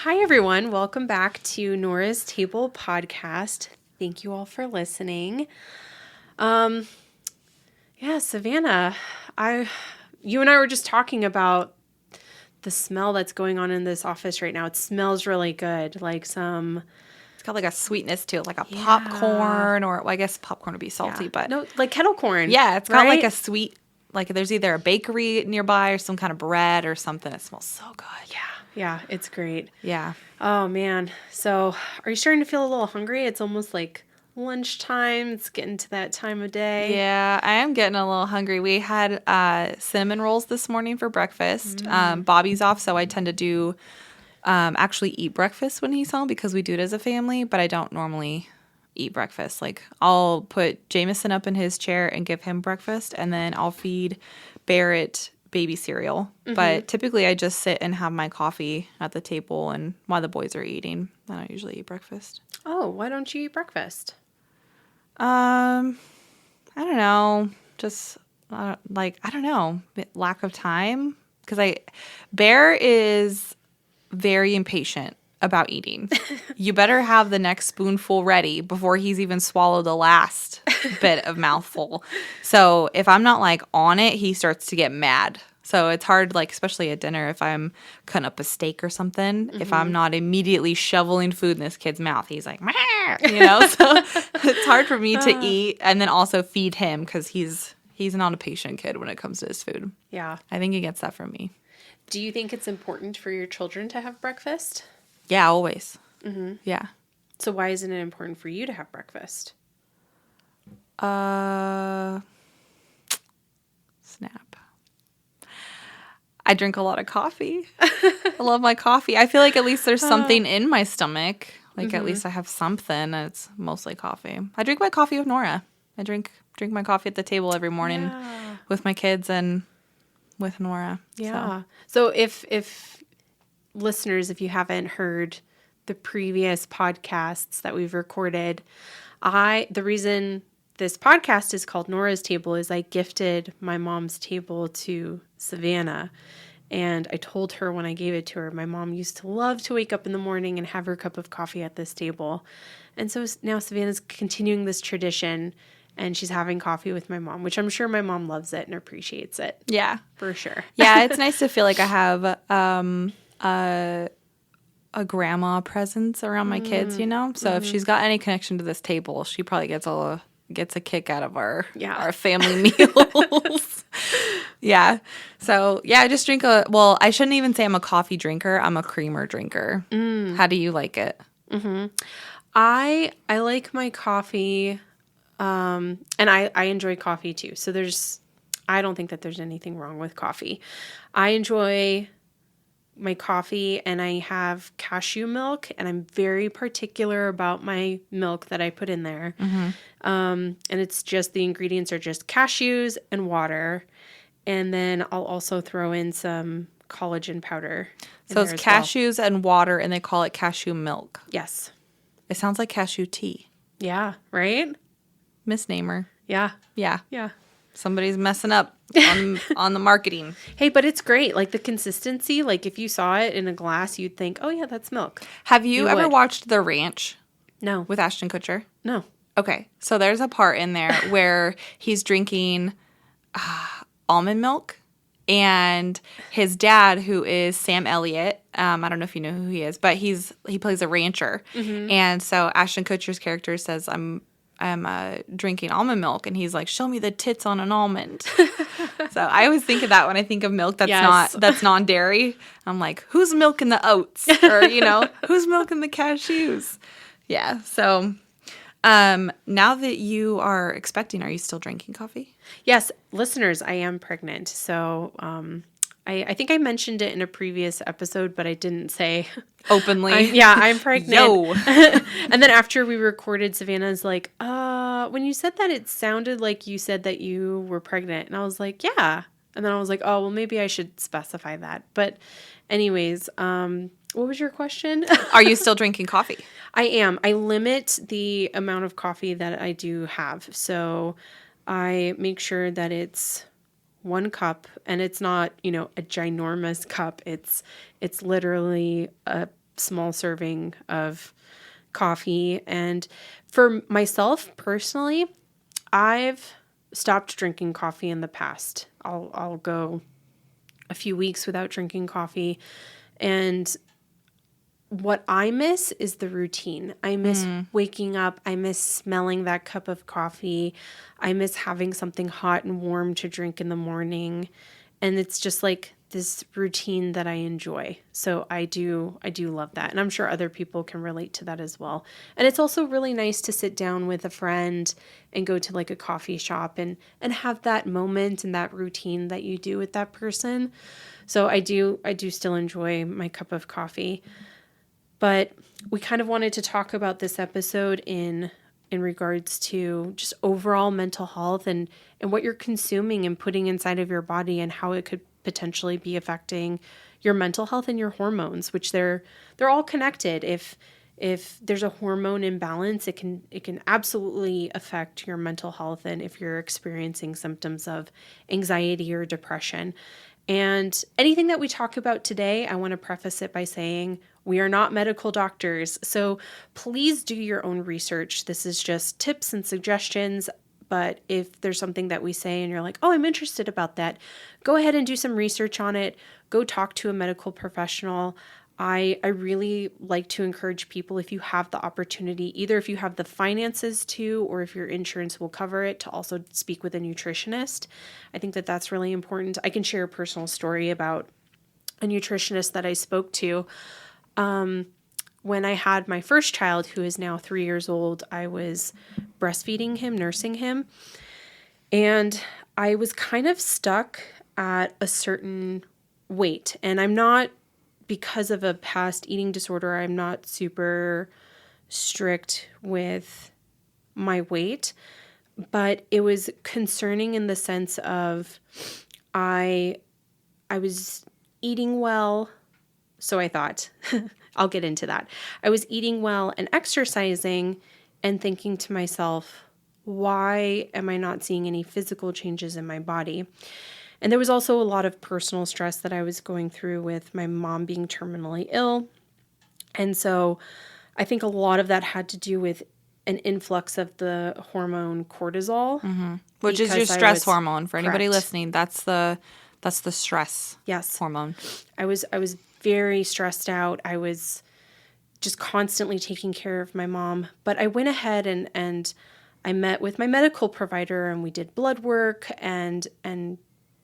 Hi, everyone. Welcome back to Nora's Table podcast. Thank you all for listening. Savannah, you and I were just talking about the smell that's going on in this office right now. It smells really good, like some... It's got like a sweetness to it, like a popcorn, or well, I guess popcorn would be salty, but no, like kettle corn. yeah, it's got like right? a sweet, like there's either a bakery nearby or some kind of bread or something. It smells so good. Yeah, it's great. Yeah. Oh, man. So are you starting to feel a little hungry? It's almost like lunchtime. It's getting to that time of day. Yeah, I am getting a little hungry. We had cinnamon rolls this morning for breakfast. Bobby's off, so I tend to do actually eat breakfast when he's home because we do it as a family, but I don't normally eat breakfast. Like I'll put Jameson up in his chair and give him breakfast, and then I'll feed Barrett baby cereal. But typically I just sit and have my coffee at the table and while the boys are eating. I don't usually eat breakfast. Oh, why don't you eat breakfast? I don't know. Just I don't know. Lack of time because Bear is very impatient about eating. You better have the next spoonful ready before he's even swallowed the last bit of mouthful. So if I'm not like on it, he starts to get mad. So it's hard, like especially at dinner, if I'm cutting up a steak or something, if I'm not immediately shoveling food in this kid's mouth, he's like, "Meh," you know? So it's hard for me to eat and then also feed him because he's not a patient kid when it comes to his food. Yeah. I think he gets that from me. Do you think it's important for your children to have breakfast? Yeah, always. Yeah. So why isn't it important for you to have breakfast? Snap. I drink a lot of coffee. I love my coffee. I feel like at least there's something in my stomach. Like at least I have something, and it's mostly coffee. I drink my coffee with Nora. I drink my coffee at the table every morning with my kids and with Nora. Yeah. So if listeners, if you haven't heard the previous podcasts that we've recorded, the reason this podcast is called Nora's Table is I gifted my mom's table to Savannah. And I told her when I gave it to her, my mom used to love to wake up in the morning and have her cup of coffee at this table. And so now Savannah's continuing this tradition and she's having coffee with my mom, which I'm sure my mom loves it and appreciates it. Yeah. For sure. Yeah, it's nice to feel like I have a grandma presence around my kids, you know? So if she's got any connection to this table, she probably gets a kick out of our family meals. Yeah. So, yeah, I just drink I shouldn't even say I'm a coffee drinker. I'm a creamer drinker. How do you like it? I like my coffee, and I enjoy coffee too. So I don't think that there's anything wrong with coffee. I enjoy my coffee and I have cashew milk, and I'm very particular about my milk that I put in there. And it's just, the ingredients are just cashews and water. And then I'll also throw in some collagen powder. So it's cashews and water, and they call it cashew milk. Yes. It sounds like cashew tea. Yeah. Right? Misnamer. Yeah. Yeah. Yeah. Somebody's messing up on the marketing. Hey, but it's great. Like the consistency, like if you saw it in a glass, you'd think, oh yeah, that's milk. Have you ever watched The Ranch? No. With Ashton Kutcher? No. Okay. So there's a part in there where he's drinking almond milk, and his dad, who is Sam Elliott, I don't know if you know who he is, but he plays a rancher. And so Ashton Kutcher's character says, I'm drinking almond milk, and he's like, show me the tits on an almond. So I always think of that when I think of milk that's non-dairy. I'm like, who's milking the oats? Or, who's milking the cashews? Yeah. So now that you are expecting, are you still drinking coffee? Yes, listeners, I am pregnant. So I think I mentioned it in a previous episode, but I didn't say openly. I'm pregnant. Yo. And then after we recorded, Savannah's like, when you said that, it sounded like you said that you were pregnant. And I was like, yeah. And then I was like, oh, well, maybe I should specify that. But anyways, what was your question? Are you still drinking coffee? I am. I limit the amount of coffee that I do have. So I make sure that it's 1 cup, and it's not, a ginormous cup. It's literally a small serving of coffee. And for myself personally, I've stopped drinking coffee in the past. I'll go a few weeks without drinking coffee. And what I miss is the routine. I miss waking up. I miss smelling that cup of coffee. I miss having something hot and warm to drink in the morning. And it's just like this routine that I enjoy. So I do love that. And I'm sure other people can relate to that as well. And it's also really nice to sit down with a friend and go to like a coffee shop and have that moment and that routine that you do with that person. So I do still enjoy my cup of coffee. But we kind of wanted to talk about this episode in regards to just overall mental health and what you're consuming and putting inside of your body and how it could potentially be affecting your mental health and your hormones, which they're all connected. If there's a hormone imbalance, it can absolutely affect your mental health, and if you're experiencing symptoms of anxiety or depression. And anything that we talk about today, I want to preface it by saying we are not medical doctors. So please do your own research. This is just tips and suggestions. But if there's something that we say and you're like, oh, I'm interested about that, go ahead and do some research on it. Go talk to a medical professional. I really like to encourage people, if you have the opportunity, either if you have the finances to, or if your insurance will cover it, to also speak with a nutritionist. I think that that's really important. I can share a personal story about a nutritionist that I spoke to. When I had my first child, who is now 3 years old, I was breastfeeding him, nursing him, and I was kind of stuck at a certain weight. And I'm not, because of a past eating disorder, I'm not super strict with my weight, but it was concerning in the sense of I was eating well, so I thought. I'll get into that. I was eating well and exercising and thinking to myself, why am I not seeing any physical changes in my body? And there was also a lot of personal stress that I was going through with my mom being terminally ill. And so I think a lot of that had to do with an influx of the hormone cortisol. Mm-hmm. Which is your stress hormone. For anybody listening, that's the stress hormone. I was very stressed out. I was just constantly taking care of my mom. But I went ahead and I met with my medical provider and we did blood work, and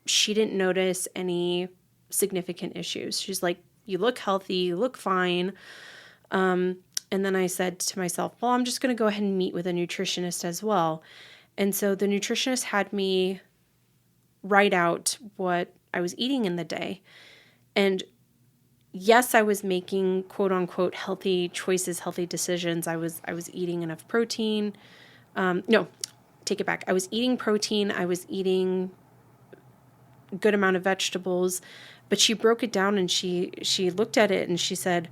she didn't notice any significant issues. She's like, you look healthy, you look fine. And then I said to myself, well, I'm just going to go ahead and meet with a nutritionist as well. And so the nutritionist had me write out what I was eating in the day. And yes, I was making quote unquote healthy choices, healthy decisions. I was eating enough protein. No, take it back. I was eating protein. I was eating a good amount of vegetables, but she broke it down and she looked at it and she said,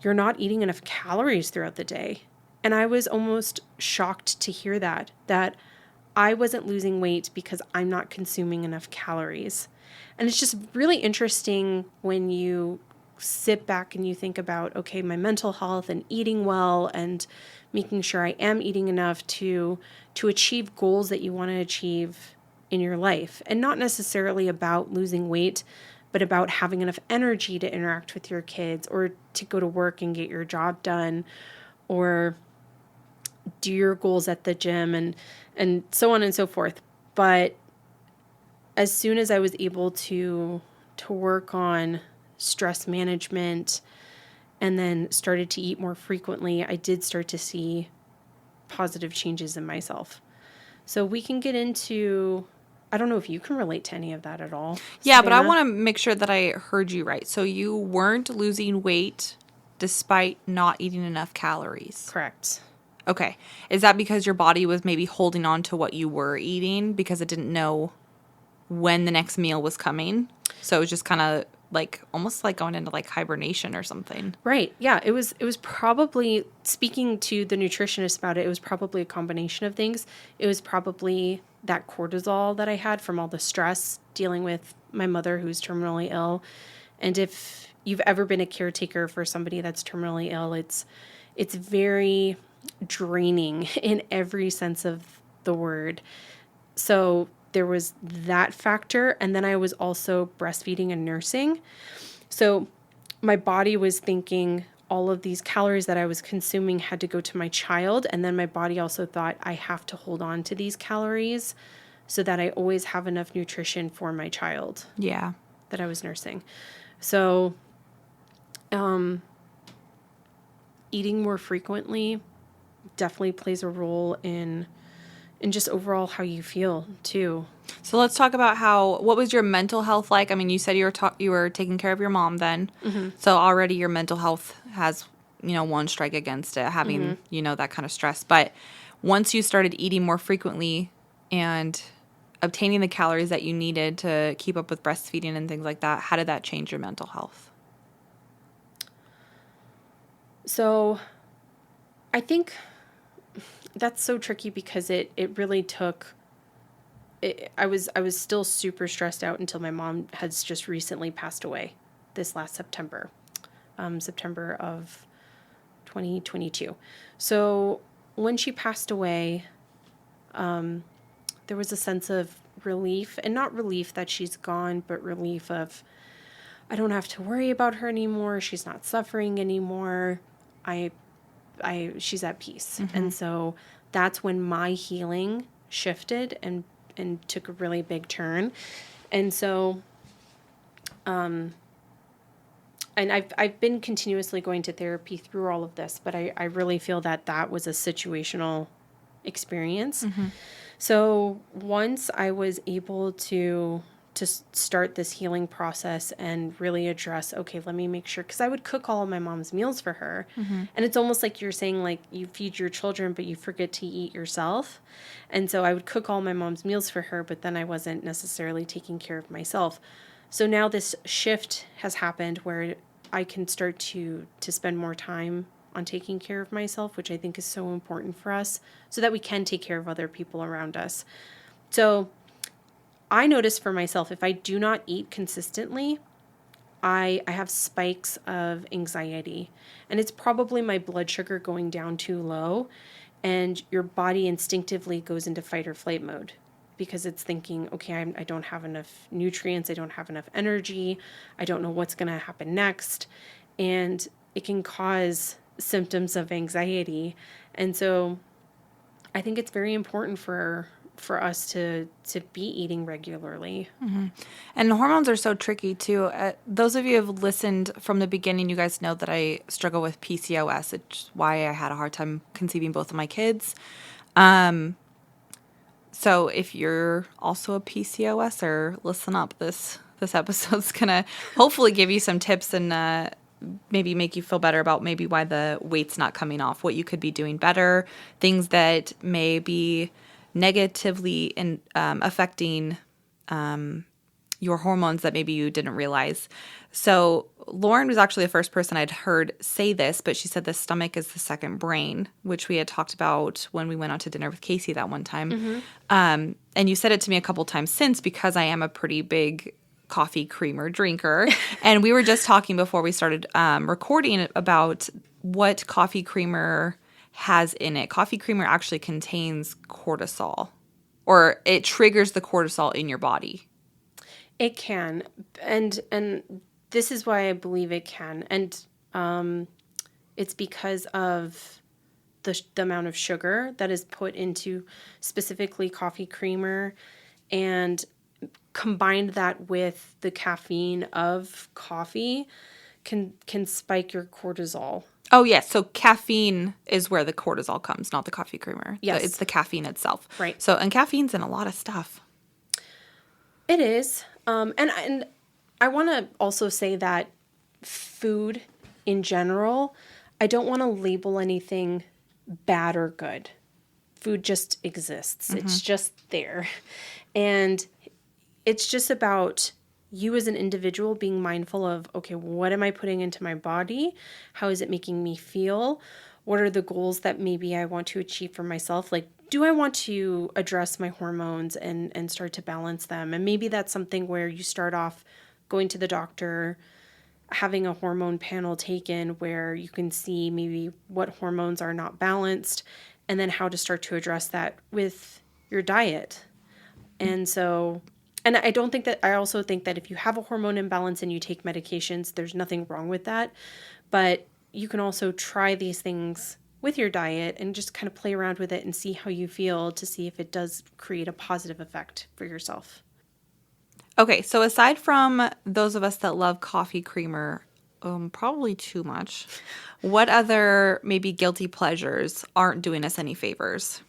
you're not eating enough calories throughout the day. And I was almost shocked to hear that I wasn't losing weight because I'm not consuming enough calories. And it's just really interesting when you sit back and you think about, okay, my mental health and eating well and making sure I am eating enough to achieve goals that you want to achieve in your life. And not necessarily about losing weight, but about having enough energy to interact with your kids or to go to work and get your job done or do your goals at the gym and so on and so forth. But as soon as I was able to work on stress management and then started to eat more frequently, I did start to see positive changes in myself. So we can get into, I don't know if you can relate to any of that at all. Yeah, Savannah? but I want to make sure that I heard you right. So you weren't losing weight despite not eating enough calories. Correct. Okay. Is that because your body was maybe holding on to what you were eating because it didn't know when the next meal was coming? So it was just kind of like almost like going into like hibernation or something. Right. Yeah. It was probably, speaking to the nutritionist about it, it was probably a combination of things. It was probably that cortisol that I had from all the stress dealing with my mother who's terminally ill. And if you've ever been a caretaker for somebody that's terminally ill, it's very draining in every sense of the word. So there was that factor. And then I was also breastfeeding and nursing. So my body was thinking all of these calories that I was consuming had to go to my child. And then my body also thought I have to hold on to these calories so that I always have enough nutrition for my child. Yeah. That I was nursing. So, eating more frequently definitely plays a role in just overall how you feel too. So let's talk about what was your mental health like? I mean, you said you were taking care of your mom then. Mm-hmm. So already your mental health has, one strike against it, having, that kind of stress. But once you started eating more frequently and obtaining the calories that you needed to keep up with breastfeeding and things like that, how did that change your mental health? So I think that's so tricky because it really took I was still super stressed out until my mom has just recently passed away this last September, September of 2022. So when she passed away, there was a sense of relief, and not relief that she's gone, but relief of I don't have to worry about her anymore. She's not suffering anymore. She's at peace. Mm-hmm. And so that's when my healing shifted and took a really big turn. And so, and I've been continuously going to therapy through all of this, but I really feel that was a situational experience. Mm-hmm. So once I was able to start this healing process and really address, okay, let me make sure, because I would cook all of my mom's meals for her. Mm-hmm. And it's almost like you're saying, like, you feed your children, but you forget to eat yourself. And so I would cook all my mom's meals for her, but then I wasn't necessarily taking care of myself. So now this shift has happened where I can start to spend more time on taking care of myself, which I think is so important for us so that we can take care of other people around us. So I notice for myself, if I do not eat consistently, I have spikes of anxiety, and it's probably my blood sugar going down too low, and your body instinctively goes into fight or flight mode because it's thinking, okay, I don't have enough nutrients, I don't have enough energy, I don't know what's going to happen next, and it can cause symptoms of anxiety. And so I think it's very important for us to be eating regularly. Mm-hmm. And hormones are so tricky too. Those of you who have listened from the beginning, you guys know that I struggle with PCOS. It's why I had a hard time conceiving both of my kids. So if you're also a PCOSer, listen up. This episode's gonna hopefully give you some tips and maybe make you feel better about maybe why the weight's not coming off, what you could be doing better, things that may be negatively affecting your hormones that maybe you didn't realize. So Lauren was actually the first person I'd heard say this, but she said the stomach is the second brain, which we had talked about when we went out to dinner with Casey that one time. Mm-hmm. And you said it to me a couple times since, because I am a pretty big coffee creamer drinker. And we were just talking before we started recording about what coffee creamer has in it. Coffee creamer actually contains cortisol, or it triggers the cortisol in your body. It can, and this is why I believe it can, and it's because of the amount of sugar that is put into specifically coffee creamer, and combined that with the caffeine of coffee can spike your cortisol. Oh, yes. So caffeine is where the cortisol comes, not the coffee creamer. Yes. It's the caffeine itself. Right. So, and caffeine's in a lot of stuff. It is. And I want to also say that food in general, I don't want to label anything bad or good. Food just exists. Mm-hmm. It's just there. And it's just about you as an individual being mindful of, okay, what am I putting into my body? How is it making me feel? What are the goals that maybe I want to achieve for myself? Like, do I want to address my hormones and start to balance them? And maybe that's something where you start off going to the doctor having a hormone panel taken where you can see maybe what hormones are not balanced and then how to start to address that with your diet. And so, and I also think that if you have a hormone imbalance and you take medications, there's nothing wrong with that. But you can also try these things with your diet and just kind of play around with it and see how you feel to see if it does create a positive effect for yourself. Okay, so aside from those of us that love coffee creamer, probably too much, what other maybe guilty pleasures aren't doing us any favors?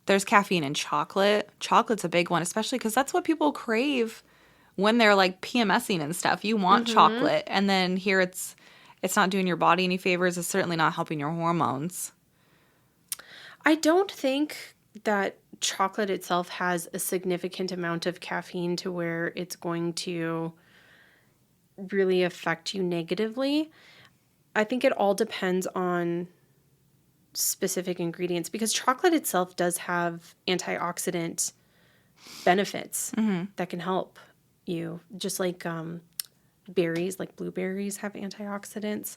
There's caffeine in chocolate. Chocolate's a big one, especially because that's what people crave when they're like PMSing and stuff. You want chocolate, and then here it's not doing your body any favors. It's certainly not helping your hormones. I don't think that chocolate itself has a significant amount of caffeine to where it's going to really affect you negatively. I think it all depends on specific ingredients because chocolate itself does have antioxidant benefits that can help you, just like berries, like blueberries have antioxidants.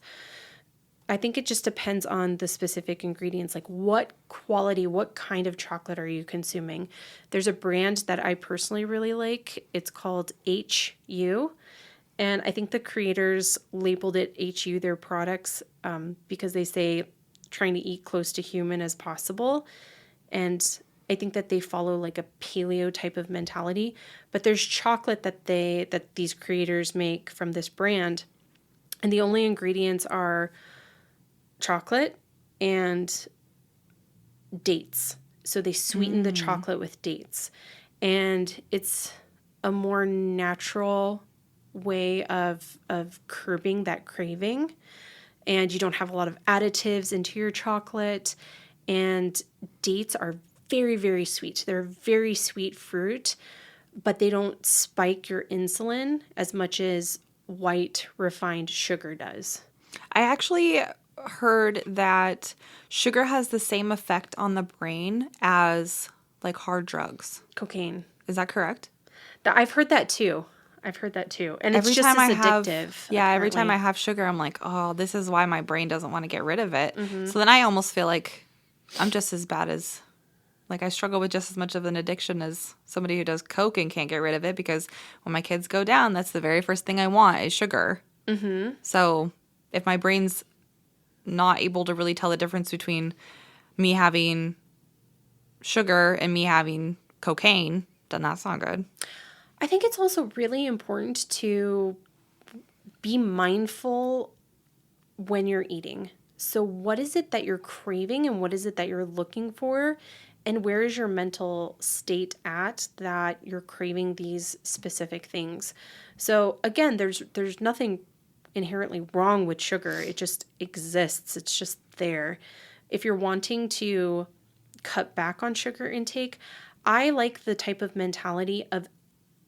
I think it just depends on the specific ingredients, like what quality, what kind of chocolate are you consuming? There's a brand that I personally really like. It's called HU. And I think the creators labeled it HU, their products, because they say trying to eat close to human as possible. And I think that they follow like a paleo type of mentality. But there's chocolate that these creators make from this brand. And the only ingredients are chocolate and dates. So they sweeten the chocolate with dates. And it's a more natural way of curbing that craving. And you don't have a lot of additives into your chocolate. And dates are very, very sweet. They're a very sweet fruit, but they don't spike your insulin as much as white refined sugar does. I actually heard that sugar has the same effect on the brain as like hard drugs. Cocaine. Is that correct? I've heard that too. And it's Every just time as I have, addictive. every time apparently. I have sugar, I'm like, oh, this is why my brain doesn't want to get rid of it. Mm-hmm. So then I almost feel like I'm just as bad as, like I struggle with just as much of an addiction as somebody who does coke and can't get rid of it because when my kids go down, that's the very first thing I want is sugar. Mm-hmm. So if my brain's not able to really tell the difference between me having sugar and me having cocaine, then that's not good. I think it's also really important to be mindful when you're eating. So what is it that you're craving and what is it that you're looking for? And where is your mental state at that you're craving these specific things? So again, there's nothing inherently wrong with sugar. It just exists. It's just there. If you're wanting to cut back on sugar intake, I like the type of mentality of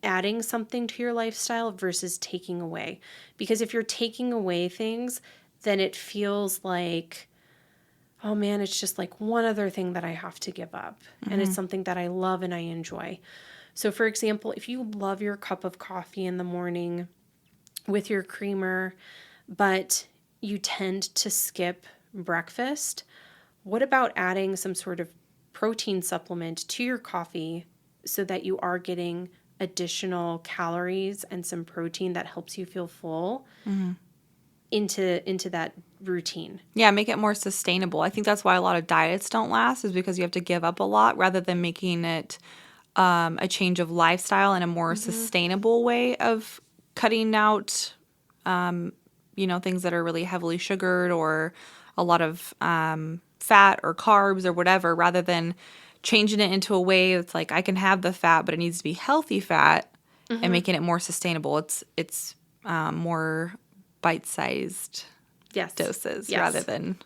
adding something to your lifestyle versus taking away. Because if you're taking away things, then it feels like, oh man, it's just like one other thing that I have to give up. Mm-hmm. And it's something that I love and I enjoy. So for example, if you love your cup of coffee in the morning with your creamer, but you tend to skip breakfast, what about adding some sort of protein supplement to your coffee so that you are getting additional calories and some protein that helps you feel full into that routine? Yeah, make it more sustainable. I think that's why a lot of diets don't last is because you have to give up a lot rather than making it a change of lifestyle and a more sustainable way of cutting out, things that are really heavily sugared or a lot of fat or carbs or whatever, rather than changing it into a way that's like I can have the fat, but it needs to be healthy fat and making it more sustainable. It's more bite-sized doses rather than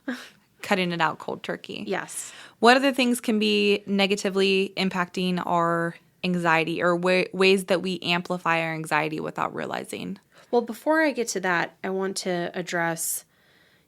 cutting it out cold turkey. Yes. What other things can be negatively impacting our anxiety or ways that we amplify our anxiety without realizing? Well, before I get to that, I want to address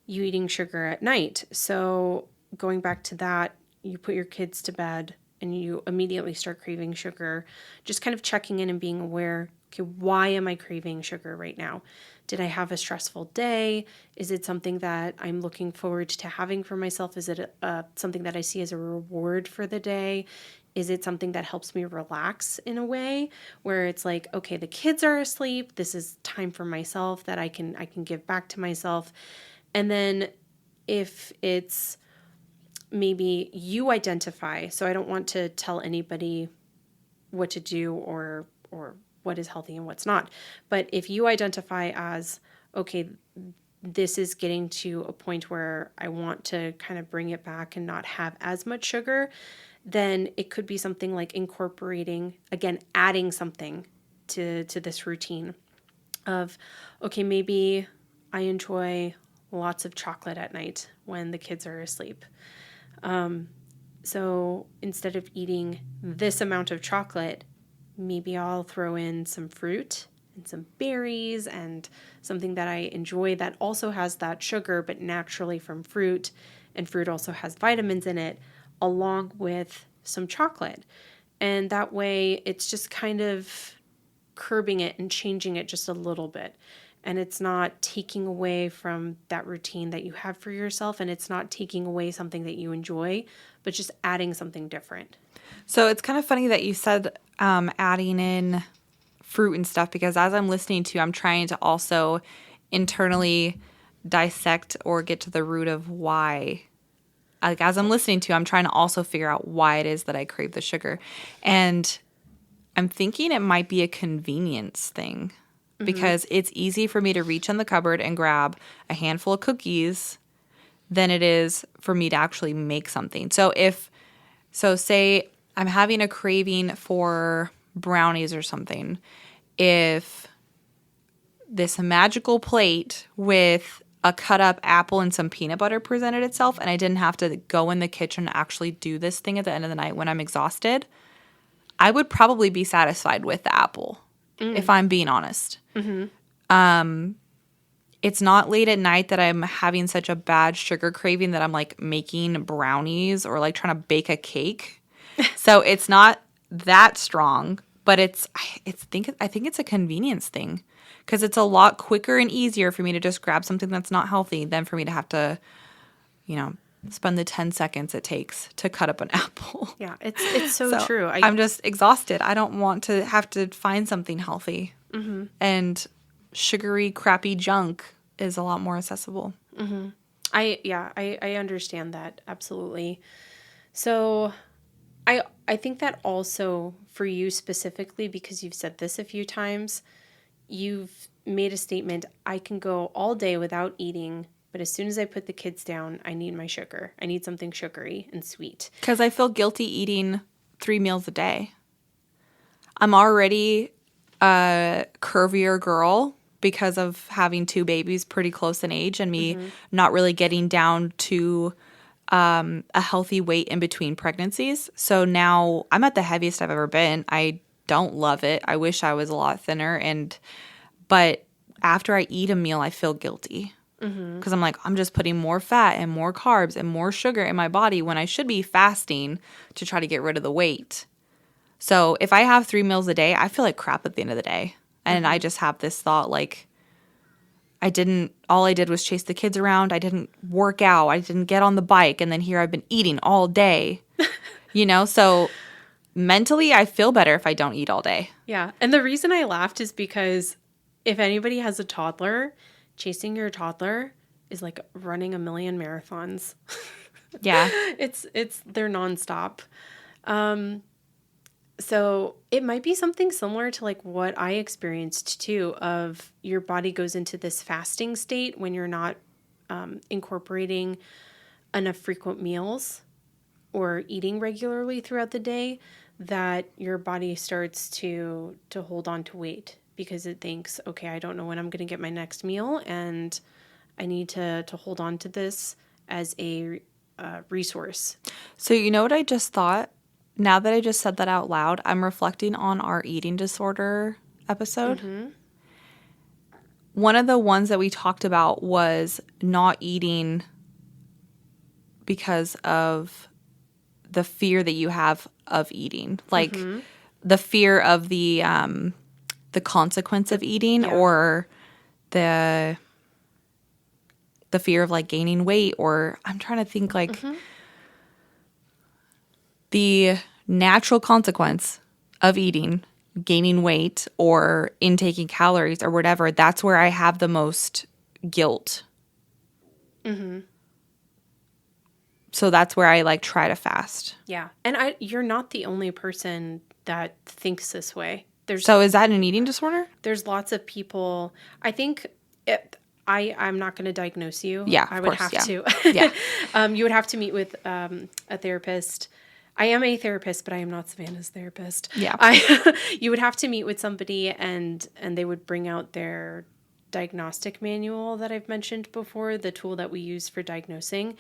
you eating sugar at night. So going back to that, you put your kids to bed and you immediately start craving sugar, just kind of checking in and being aware, okay, why am I craving sugar right now? Did I have a stressful day? Is it something that I'm looking forward to having for myself? Is it something that I see as a reward for the day? Is it something that helps me relax in a way where it's like, okay, the kids are asleep. This is time for myself that I can give back to myself. And then if it's maybe you identify, so I don't want to tell anybody what to do or what is healthy and what's not. But if you identify as, okay, this is getting to a point where I want to kind of bring it back and not have as much sugar, then it could be something like incorporating, again, adding something to this routine of, okay, maybe I enjoy lots of chocolate at night when the kids are asleep. So instead of eating this amount of chocolate, maybe I'll throw in some fruit and some berries and something that I enjoy that also has that sugar, but naturally from fruit. And fruit also has vitamins in it, along with some chocolate. And that way it's just kind of curbing it and changing it just a little bit. And it's not taking away from that routine that you have for yourself. And it's not taking away something that you enjoy, but just adding something different. So it's kind of funny that you said adding in fruit and stuff, because as I'm listening to you, I'm trying to also internally dissect or get to the root of why. Like as I'm listening to you, I'm trying to also figure out why it is that I crave the sugar. And I'm thinking it might be a convenience thing, because it's easy for me to reach in the cupboard and grab a handful of cookies than it is for me to actually make something. So say I'm having a craving for brownies or something, if this magical plate with a cut up apple and some peanut butter presented itself and I didn't have to go in the kitchen and actually do this thing at the end of the night when I'm exhausted, I would probably be satisfied with the apple, if I'm being honest. It's not late at night that I'm having such a bad sugar craving that I'm like making brownies or like trying to bake a cake. So it's not that strong, but I think it's a convenience thing, because it's a lot quicker and easier for me to just grab something that's not healthy than for me to have to, spend the 10 seconds it takes to cut up an apple. Yeah, it's so true. I'm just exhausted. I don't want to have to find something healthy. And sugary, crappy junk is a lot more accessible. I understand that, absolutely. So I think that also for you specifically, because you've said this a few times, you've made a statement, I can go all day without eating, but as soon as I put the kids down, I need my sugar. I need something sugary and sweet. Because I feel guilty eating 3 meals a day. I'm already a curvier girl because of having 2 babies pretty close in age and me not really getting down to a healthy weight in between pregnancies. So now I'm at the heaviest I've ever been. I don't love it. I wish I was a lot thinner. But after I eat a meal, I feel guilty. Because I'm like, I'm just putting more fat and more carbs and more sugar in my body when I should be fasting to try to get rid of the weight. So if I have 3 meals a day, I feel like crap at the end of the day. And I just have this thought like, all I did was chase the kids around. I didn't work out. I didn't get on the bike. And then here I've been eating all day, So mentally I feel better if I don't eat all day. Yeah. And the reason I laughed is because if anybody has a toddler, chasing your toddler is like running a million marathons. Yeah. They're nonstop. So it might be something similar to like what I experienced too, of your body goes into this fasting state when you're not incorporating enough frequent meals or eating regularly throughout the day, that your body starts to hold on to weight because it thinks, okay, I don't know when I'm going to get my next meal and I need to hold on to this as a resource. So you know what I just thought? Now that I just said that out loud, I'm reflecting on our eating disorder episode. One of the ones that we talked about was not eating because of the fear that you have of eating. Like the fear of the the consequence of eating Yeah. or the fear of like gaining weight, or I'm trying to think like the natural consequence of eating, gaining weight or intaking calories or whatever. That's where I have the most guilt. So that's where I like try to fast. Yeah. And you're not the only person that thinks this way. So is that an eating disorder? There's lots of people. I think I'm not going to diagnose you. Yeah, I of would course, have yeah. to. Yeah. You would have to meet with a therapist. I am a therapist, but I am not Savannah's therapist. Yeah. You would have to meet with somebody, and they would bring out their diagnostic manual that I've mentioned before, the tool that we use for diagnosing,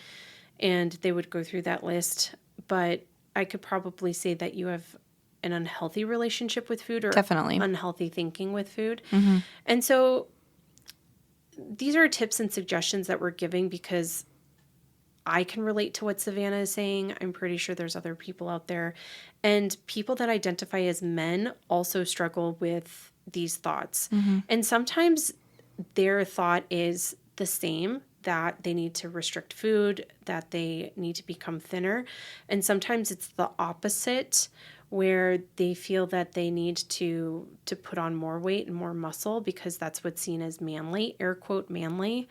and they would go through that list. But I could probably say that you have an unhealthy relationship with food, or Definitely. unhealthy thinking with food. And so these are tips and suggestions that we're giving because I can relate to what Savannah is saying. I'm pretty sure there's other people out there. And people that identify as men also struggle with these thoughts. And sometimes their thought is the same, that they need to restrict food, that they need to become thinner. And sometimes it's the opposite, where they feel that they need to put on more weight and more muscle because that's what's seen as manly, air quote manly.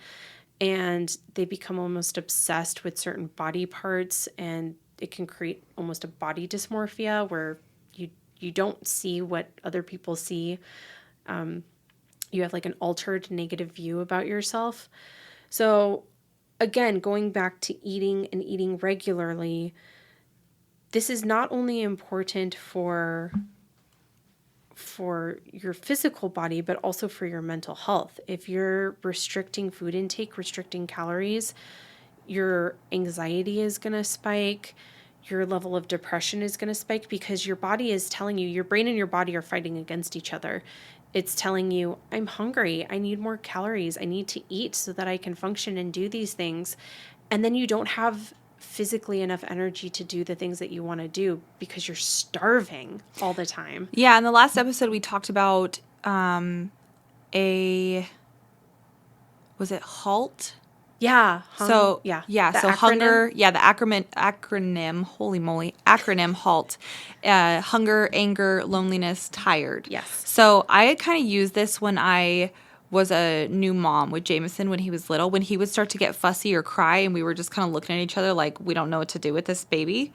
And they become almost obsessed with certain body parts, and it can create almost a body dysmorphia where you don't see what other people see. You have like an altered negative view about yourself. So again, going back to eating and eating regularly, this is not only important for your physical body, but also for your mental health. If you're restricting food intake, restricting calories, your anxiety is going to spike. Your level of depression is going to spike because your body is telling you, your brain and your body are fighting against each other. It's telling you, I'm hungry. I need more calories. I need to eat so that I can function and do these things. And then you don't have physically enough energy to do the things that you want to do because you're starving all the time. Yeah, in the last episode we talked about was it HALT? Yeah. So The so acronym. hunger, the acronym, holy moly, acronym HALT, hunger, anger, loneliness, tired. Yes. So I kind of used this when I was a new mom with Jameson when he was little. When he would start to get fussy or cry, and we were just kind of looking at each other like we don't know what to do with this baby.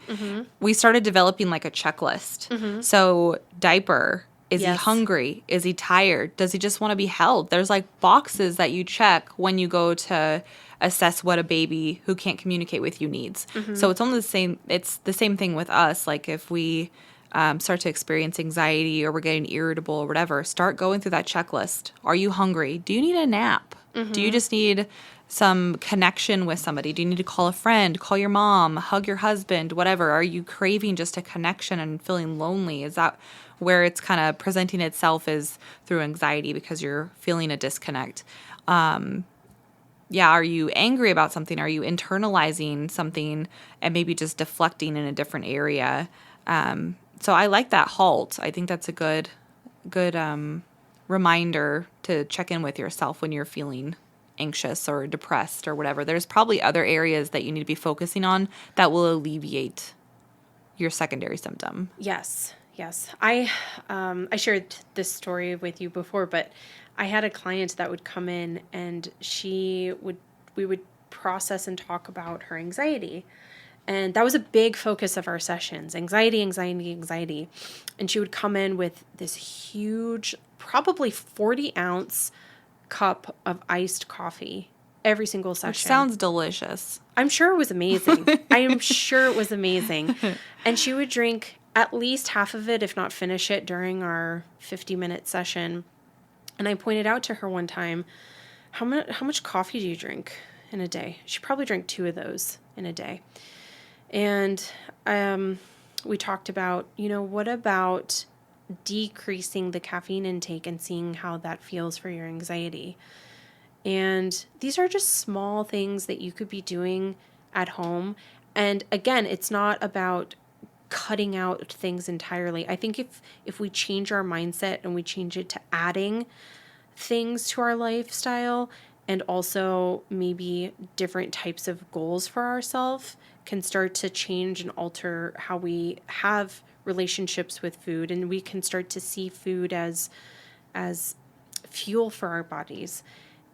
We started developing like a checklist. So diaper. Is he hungry? Is he tired? Does he just want to be held? There's like boxes that you check when you go to assess what a baby who can't communicate with you needs. So it's the same thing with us. Like if we start to experience anxiety or we're getting irritable or whatever, start going through that checklist. Are you hungry? Do you need a nap? Do you just need some connection with somebody? Do you need to call a friend, call your mom, hug your husband, whatever? Are you craving just a connection and feeling lonely? Is that where it's kind of presenting itself is through anxiety because you're feeling a disconnect? Are you angry about something? Are you internalizing something and maybe just deflecting in a different area? So I like that HALT. I think that's a good reminder to check in with yourself when you're feeling anxious or depressed or whatever. There's probably other areas that you need to be focusing on that will alleviate your secondary symptom. Yes. I shared this story with you before, but I had a client that would come in and we would process and talk about her anxiety. And that was a big focus of our sessions, anxiety. And she would come in with this huge, probably 40-ounce cup of iced coffee every single session. Which sounds delicious. I'm sure it was amazing. And she would drink at least half of it, if not finish it, during our 50-minute session. And I pointed out to her one time, how much coffee do you drink in a day? She probably drank 2 of those in a day. And we talked about, what about decreasing the caffeine intake and seeing how that feels for your anxiety? And these are just small things that you could be doing at home. And again, it's not about cutting out things entirely. I think if we change our mindset and we change it to adding things to our lifestyle, and also maybe different types of goals for ourselves, can start to change and alter how we have relationships with food, and we can start to see food as fuel for our bodies,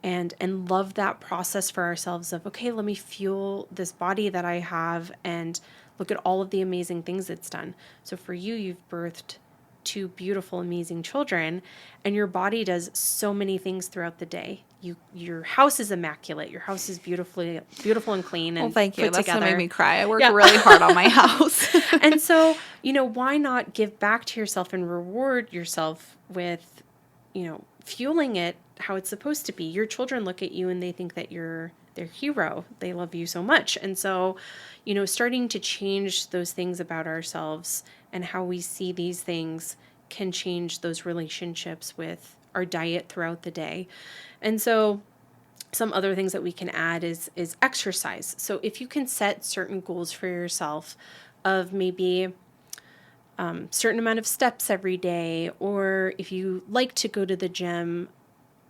and love that process for ourselves of, okay, let me fuel this body that I have and look at all of the amazing things it's done. So for you, you've birthed two beautiful, amazing children, and your body does so many things throughout the day. Your house is immaculate. Your house is beautiful and clean and thank you. put That's together. gonna make me cry. I work really hard on my house. And so, why not give back to yourself and reward yourself with, fueling it how it's supposed to be? Your children look at you and they think that you're their hero. They love you so much. And so, starting to change those things about ourselves and how we see these things can change those relationships with our diet throughout the day. And so some other things that we can add is exercise. So if you can set certain goals for yourself of maybe certain amount of steps every day, or if you like to go to the gym,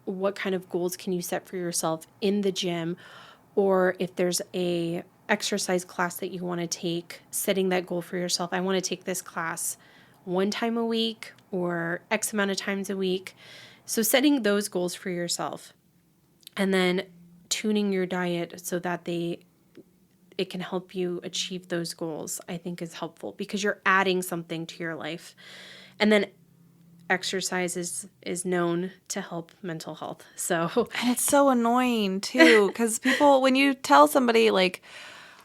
what kind of goals can you set for yourself in the gym? Or if there's a exercise class that you want to take, setting that goal for yourself. I want to take this class one time a week or X amount of times a week. So setting those goals for yourself, and then tuning your diet so that it can help you achieve those goals, I think is helpful, because you're adding something to your life. And then exercise is known to help mental health. So, and it's so annoying too, because people, when you tell somebody like,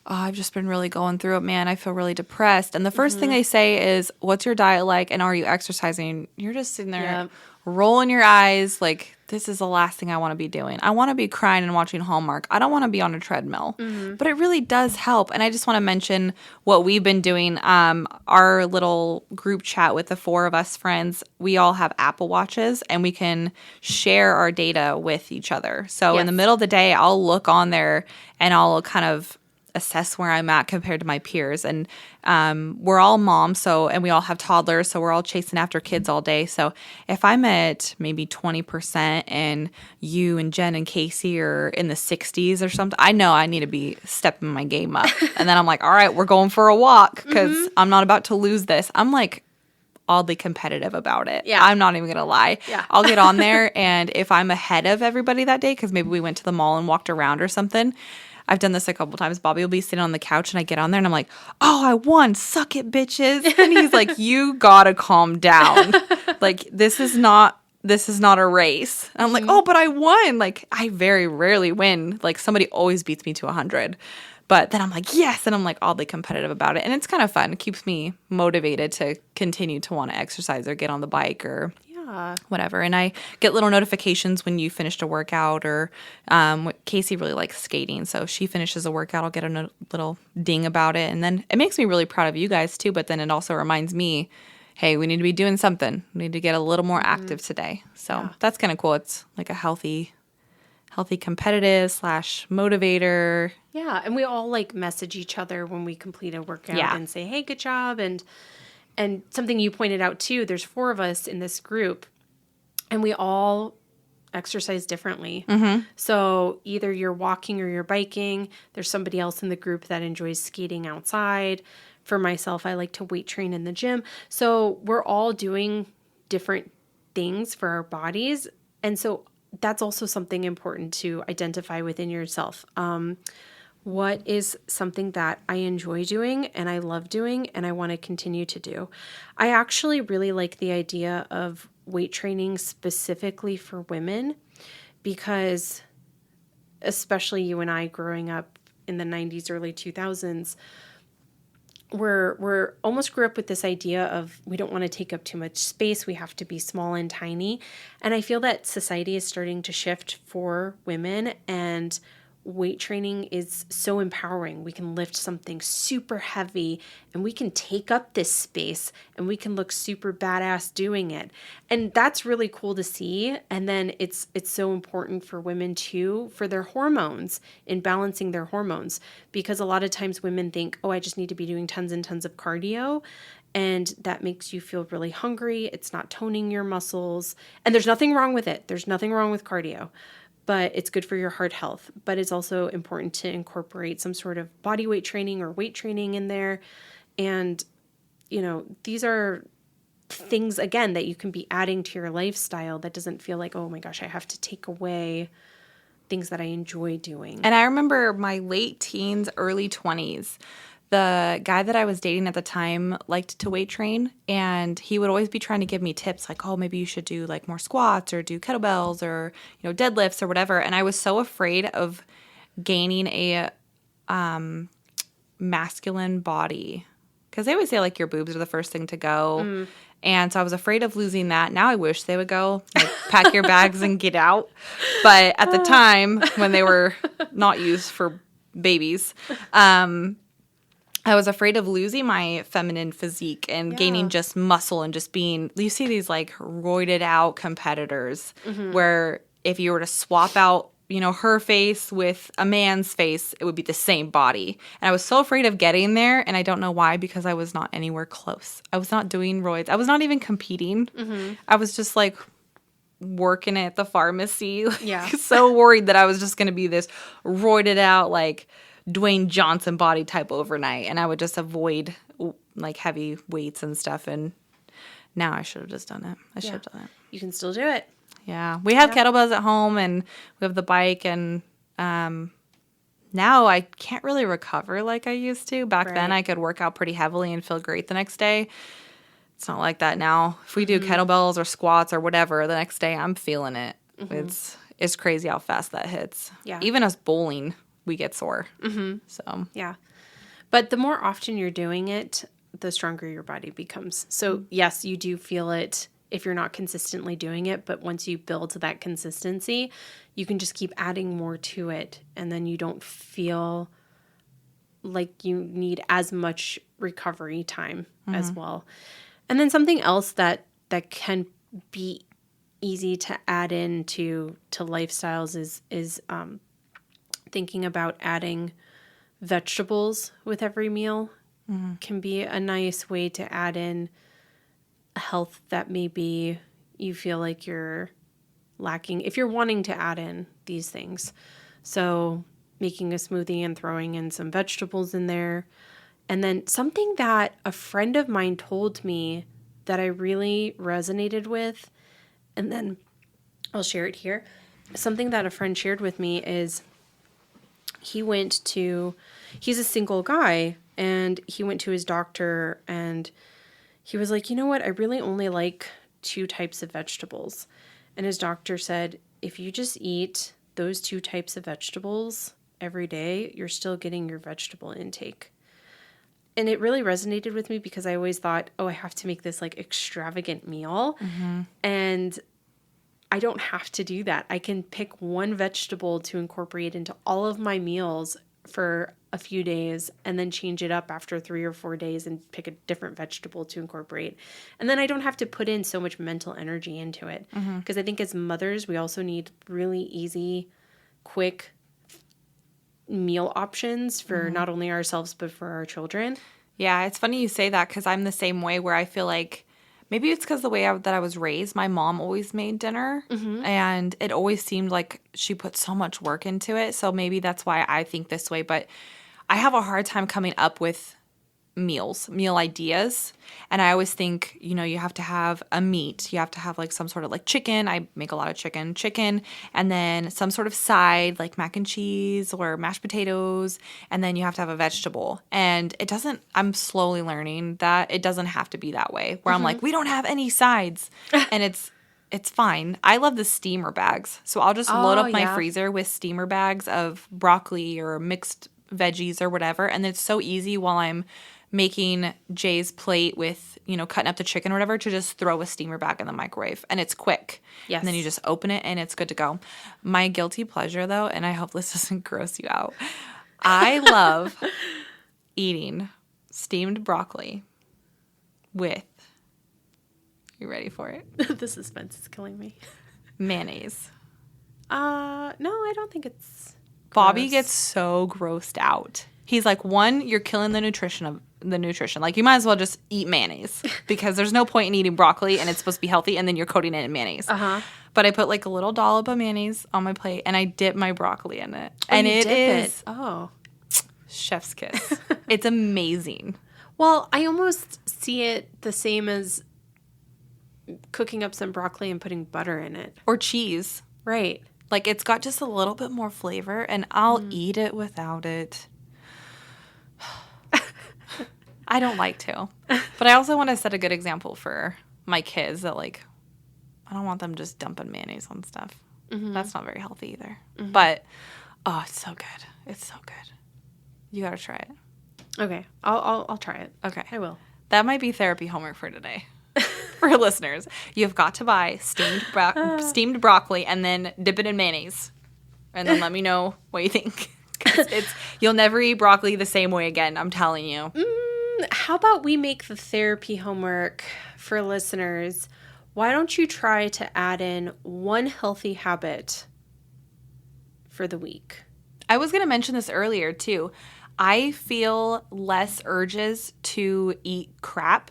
oh, I've just been really going through it, man, I feel really depressed, and the first thing they say is, what's your diet like, and are you exercising? You're just sitting there rolling your eyes like, this is the last thing I want to be doing. I want to be crying and watching Hallmark. I don't want to be on a treadmill. But it really does help. And I just want to mention what we've been doing. Our little group chat with the 4 of us friends, we all have Apple Watches, and we can share our data with each other. So in the middle of the day, I'll look on there and I'll kind of assess where I'm at compared to my peers. And we're all moms, and we all have toddlers, so we're all chasing after kids all day. So if I'm at maybe 20% and you and Jen and Casey are in the 60s or something, I know I need to be stepping my game up. And then I'm like, all right, we're going for a walk, because I'm not about to lose this. I'm like oddly competitive about it. Yeah. I'm not even going to lie. Yeah. I'll get on there, and if I'm ahead of everybody that day, because maybe we went to the mall and walked around or something, I've done this a couple times. Bobby will be sitting on the couch and I get on there and I'm like, oh, I won. Suck it, bitches. And he's like, you gotta calm down. Like, this is not a race. And I'm like, oh, but I won. Like, I very rarely win. Like, somebody always beats me to 100. But then I'm like, yes. And I'm like oddly competitive about it. And it's kind of fun. It keeps me motivated to continue to want to exercise or get on the bike or whatever. And I get little notifications when you finished a workout, or Casey really likes skating. So if she finishes a workout, I'll get a little ding about it. And then it makes me really proud of you guys too. But then it also reminds me, hey, we need to be doing something. We need to get a little more active today. So that's kind of cool. It's like a healthy competitive / motivator. Yeah. And we all like message each other when we complete a workout and say, hey, good job. And something you pointed out too, there's 4 of us in this group, and we all exercise differently. So either you're walking or you're biking. There's somebody else in the group that enjoys skating outside. For myself, I like to weight train in the gym. So we're all doing different things for our bodies. And so that's also something important to identify within yourself. What is something that I enjoy doing and I love doing and I want to continue to do? I actually really like the idea of weight training specifically for women, because especially you and I growing up in the 90s, early 2000s, we're almost grew up with this idea of we don't want to take up too much space. We have to be small and tiny. And I feel that society is starting to shift for women, and weight training is so empowering. We can lift something super heavy and we can take up this space and we can look super badass doing it. And that's really cool to see. And then it's so important for women too, for their hormones, in balancing their hormones, because a lot of times women think, oh, I just need to be doing tons and tons of cardio. And that makes you feel really hungry. It's not toning your muscles. And there's nothing wrong with it. There's nothing wrong with cardio, but it's good for your heart health. But it's also important to incorporate some sort of body weight training or weight training in there. And, you know, these are things, again, that you can be adding to your lifestyle that doesn't feel like, oh my gosh, I have to take away things that I enjoy doing. And I remember my late teens, early 20s. The guy that I was dating at the time liked to weight train, and he would always be trying to give me tips like, oh, maybe you should do like more squats or do kettlebells or, you know, deadlifts or whatever. And I was so afraid of gaining a masculine body, because they always say like your boobs are the first thing to go. And so I was afraid of losing that. Now I wish they would go, like, pack your bags and get out. But at the time when they were not used for babies, I was afraid of losing my feminine physique and gaining just muscle and just being, you see these like roided out competitors where if you were to swap out, you know, her face with a man's face, it would be the same body. And I was so afraid of getting there. And I don't know why, because I was not anywhere close. I was not doing roids. I was not even competing. I was just like working at the pharmacy. Like, so worried that I was just going to be this roided out, like, Dwayne Johnson body type overnight, and I would just avoid like heavy weights and stuff. And now I should have just done it. I should have done it. You can still do it. Yeah, we have kettlebells at home, and we have the bike, and now I can't really recover like I used to. Back then, I could work out pretty heavily and feel great the next day. It's not like that now. If we do kettlebells or squats or whatever, the next day I'm feeling it. It's crazy how fast that hits. Yeah, even us bowling, we get sore. So yeah, but the more often you're doing it, the stronger your body becomes. So yes, you do feel it if you're not consistently doing it, but once you build that consistency, you can just keep adding more to it, and then you don't feel like you need as much recovery time as well. And then something else that can be easy to add into lifestyles is thinking about adding vegetables with every meal. Can be a nice way to add in health that maybe you feel like you're lacking if you're wanting to add in these things. So making a smoothie and throwing in some vegetables in there. And then something that a friend of mine told me that I really resonated with, and then I'll share it here. Something that a friend shared with me is he's a single guy, and he went to his doctor, and he was like, you know what? I really only like 2 types of vegetables. And his doctor said, if you just eat those 2 types of vegetables every day, you're still getting your vegetable intake. And it really resonated with me because I always thought, oh, I have to make this like extravagant meal. And I don't have to do that. I can pick one vegetable to incorporate into all of my meals for a few days and then change it up after 3 or 4 days and pick a different vegetable to incorporate. And then I don't have to put in so much mental energy into it. Because I think as mothers, we also need really easy, quick meal options for not only ourselves, but for our children. Yeah, it's funny you say that because I'm the same way where I feel like maybe it's because the way that I was raised, my mom always made dinner and it always seemed like she put so much work into it. So maybe that's why I think this way. But I have a hard time coming up with meal ideas. And I always think, you know, you have to have a meat. You have to have like some sort of like chicken. I make a lot of chicken, and then some sort of side like mac and cheese or mashed potatoes. And then you have to have a vegetable. And I'm slowly learning that it doesn't have to be that way where I'm like, we don't have any sides. And it's fine. I love the steamer bags. So I'll just load up my freezer with steamer bags of broccoli or mixed veggies or whatever. And it's so easy while I'm making Jay's plate with, cutting up the chicken or whatever, to just throw a steamer back in the microwave. And it's quick. Yes. And then you just open it and it's good to go. My guilty pleasure, though, and I hope this doesn't gross you out, I love eating steamed broccoli with, you ready for it? The suspense is killing me. Mayonnaise. No, I don't think it's Bobby gross. gets so grossed out. He's like, one, you're killing the nutrition. Like, you might as well just eat mayonnaise because there's no point in eating broccoli and it's supposed to be healthy, and then you're coating it in mayonnaise. Uh-huh. But I put like a little dollop of mayonnaise on my plate and I dip my broccoli in it. Oh, and you it dip is it. Oh. chef's kiss. It's amazing. Well, I almost see it the same as cooking up some broccoli and putting butter in it. Or cheese. Right. Like, it's got just a little bit more flavor, and I'll eat it without it. I don't like to. But I also want to set a good example for my kids that, like, I don't want them just dumping mayonnaise on stuff. Mm-hmm. That's not very healthy either. Mm-hmm. But, oh, it's so good. It's so good. You got to try it. Okay. I'll try it. Okay. I will. That might be therapy homework for today. For listeners, you've got to buy steamed broccoli and then dip it in mayonnaise. And then let me know what you think. 'Cause you'll never eat broccoli the same way again, I'm telling you. How about we make the therapy homework for listeners? Why don't you try to add in one healthy habit for the week? I was going to mention this earlier, too. I feel less urges to eat crap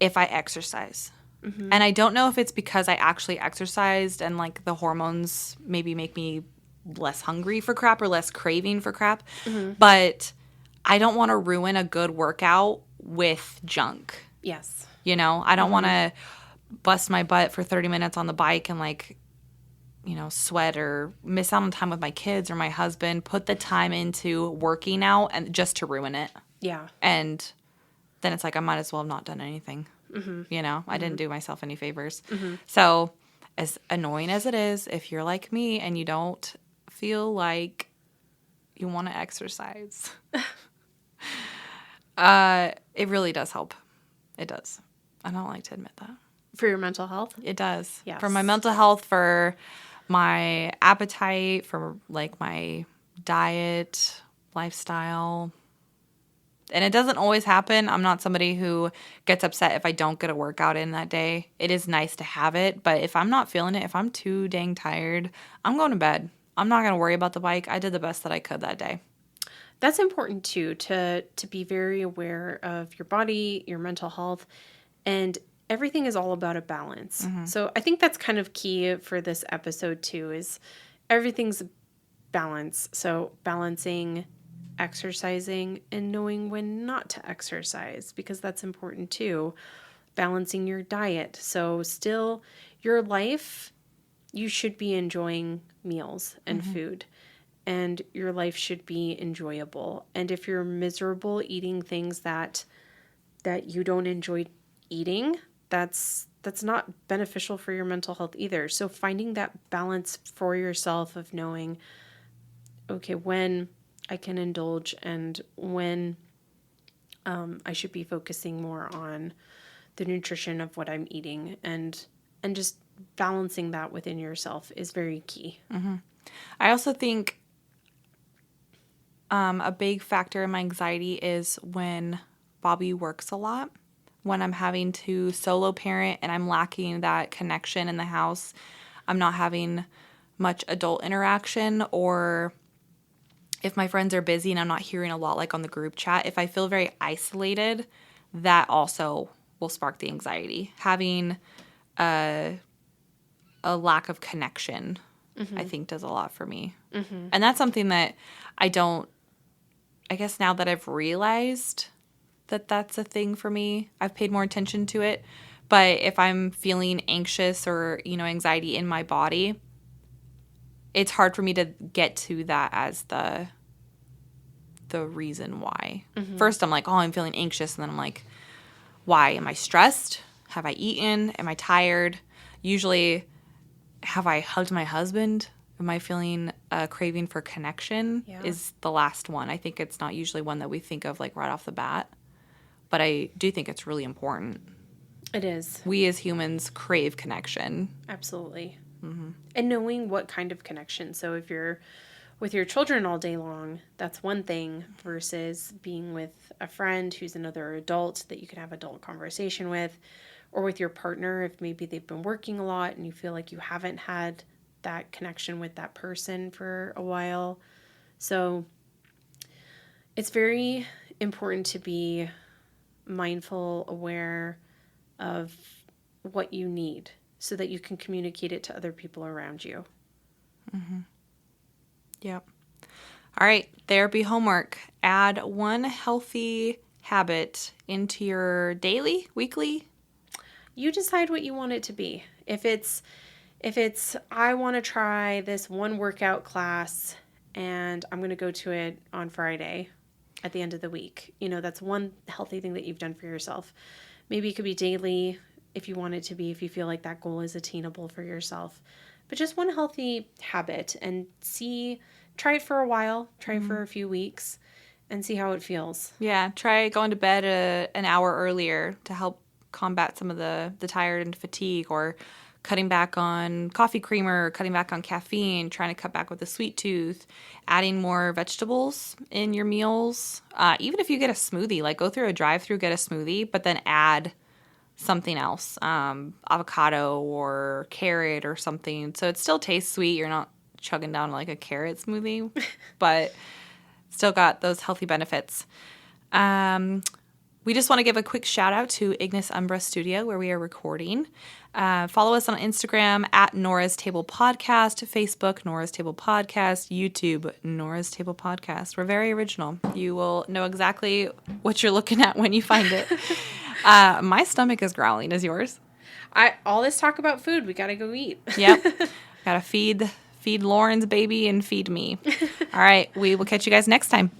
if I exercise. Mm-hmm. And I don't know if it's because I actually exercised and, like, the hormones maybe make me less hungry for crap or less craving for crap. Mm-hmm. But I don't want to ruin a good workout with junk. Yes. I don't want to bust my butt for 30 minutes on the bike and, like, sweat or miss out on time with my kids or my husband, put the time into working out and just to ruin it. Yeah. And then it's like, I might as well have not done anything. Mm-hmm. I didn't do myself any favors. Mm-hmm. So as annoying as it is, if you're like me and you don't feel like you want to exercise, it really does help. It does. I don't like to admit that. For your mental health? It does. Yes. For my mental health, for my appetite, for, like, my diet, lifestyle. And it doesn't always happen. I'm not somebody who gets upset if I don't get a workout in that day. It is nice to have it. But if I'm not feeling it, if I'm too dang tired, I'm going to bed. I'm not going to worry about the bike. I did the best that I could that day. That's important, too, to be very aware of your body, your mental health, and everything is all about a balance. Mm-hmm. So I think that's kind of key for this episode, too, is everything's balance. So balancing exercising and knowing when not to exercise, because that's important, too. Balancing your diet. So still, your life, you should be enjoying meals and mm-hmm. food. And your life should be enjoyable. And if you're miserable eating things that you don't enjoy eating, that's not beneficial for your mental health either. So finding that balance for yourself of knowing, okay, when I can indulge and when I should be focusing more on the nutrition of what I'm eating, and just balancing that within yourself is very key. Mm-hmm. I also think a big factor in my anxiety is when Bobby works a lot, when I'm having to solo parent and I'm lacking that connection in the house. I'm not having much adult interaction, or if my friends are busy and I'm not hearing a lot, like on the group chat, if I feel very isolated, that also will spark the anxiety. Having a lack of connection, mm-hmm. I think, does a lot for me. Mm-hmm. And that's something that I guess now that I've realized that that's a thing for me, I've paid more attention to it. But if I'm feeling anxious or, anxiety in my body, it's hard for me to get to that as the reason why. Mm-hmm. First, I'm like, oh, I'm feeling anxious. And then I'm like, why? Am I stressed? Have I eaten? Am I tired? Usually, have I hugged my husband? Am I feeling a craving for connection? Yeah. Is the last one. I think it's not usually one that we think of, like, right off the bat. but I do think it's really important. It is. We as humans crave connection. Absolutely. And knowing what kind of connection. So if you're with your children all day long, that's one thing, versus being with a friend who's another adult that you can have adult conversation with, or with your partner if maybe they've been working a lot and you feel like you haven't had that connection with that person for a while. So it's very important to be mindful, aware of what you need so that you can communicate it to other people around you. Yep. All right, therapy homework. Add one healthy habit into your daily, weekly. You decide what you want it to be. If it's I want to try this one workout class and I'm going to go to it on Friday at the end of the week. That's one healthy thing that you've done for yourself. Maybe it could be daily if you want it to be, if you feel like that goal is attainable for yourself. But just one healthy habit, and try it for a while, try it for a few weeks and see how it feels. Yeah, try going to bed an hour earlier to help combat some of the tired and fatigue, or cutting back on coffee creamer, cutting back on caffeine, trying to cut back with a sweet tooth, adding more vegetables in your meals. Even if you get a smoothie, like go through a drive-through, get a smoothie, but then add something else, avocado or carrot or something. So it still tastes sweet. You're not chugging down like a carrot smoothie, but still got those healthy benefits. We just want to give a quick shout out to Ignis Umbra Studio, where we are recording. Follow us on Instagram at Nora's Table Podcast, Facebook Nora's Table Podcast, YouTube Nora's Table Podcast. We're very original. You will know exactly what you're looking at when you find it. My stomach is growling. Is yours? All this talk about food, we got to go eat. Yep. Got to feed Lauren's baby and feed me. All right. We will catch you guys next time.